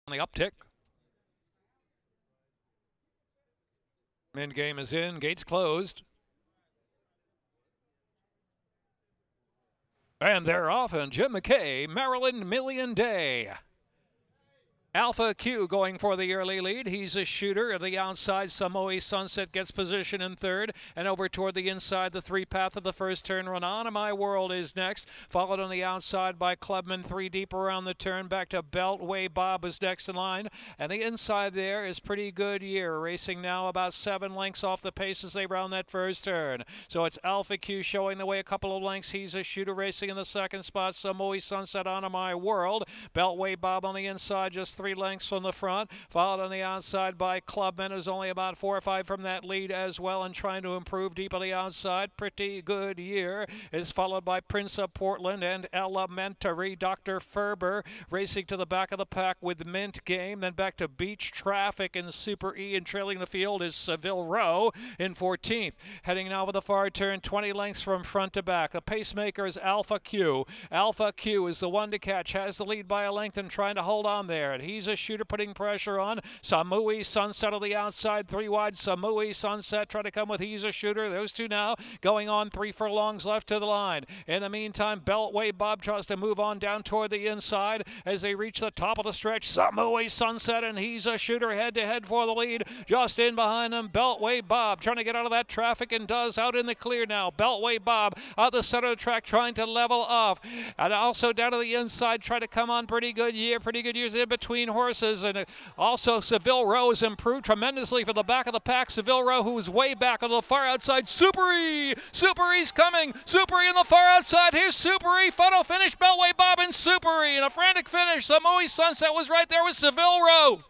on the uptick. Mid-game is in, gates closed. And they're off, and Jim McKay, Maryland Million Day. Alpha Q going for the early lead. He's a shooter at the outside. Samoa Sunset gets position in third. And over toward the inside, the three path of the first turn run on. My World is next. Followed on the outside by Clubman. Three deep around the turn. Back to Beltway Bob is next in line. And the inside there is Pretty Good Year. Racing now about 7 lengths off the pace as they round that first turn. So it's Alpha Q showing the way a couple of lengths. He's a shooter racing in the second spot. Samoa Sunset on My World. Beltway Bob on the inside, just 3 lengths from the front, followed on the outside by Clubman, who's only about 4 or 5 from that lead as well, and trying to improve deep on the outside. Pretty Good Year is followed by Prince of Portland and Elementary. Dr. Ferber racing to the back of the pack with Mint Game, then back to Beach Traffic and Super E, and trailing the field is Seville Row in 14th. Heading now with the far turn, 20 lengths from front to back. The pacemaker is Alpha Q. Alpha Q is the one to catch, has the lead by a length and trying to hold on there, and he's a shooter putting pressure on. Samui Sunset on the outside, 3 wide. Samui Sunset trying to come with He's a Shooter. Those two now going on 3 furlongs left to the line. In the meantime, Beltway Bob tries to move on down toward the inside as they reach the top of the stretch. Samui Sunset and He's a Shooter head to head for the lead. Just in behind them, Beltway Bob trying to get out of that traffic and does, out in the clear now. Beltway Bob out the center of the track trying to level off. And also down to the inside trying to come on Pretty Good Year. Pretty Good Year's in between horses. And also Seville Row has improved tremendously for the back of the pack. Seville Row, who is way back on the far outside. Super E! Super E's coming. Super E on the far outside. Here's Super E. Photo finish. Beltway Bob and Super E. And a frantic finish. Samui Sunset was right there with Seville Row.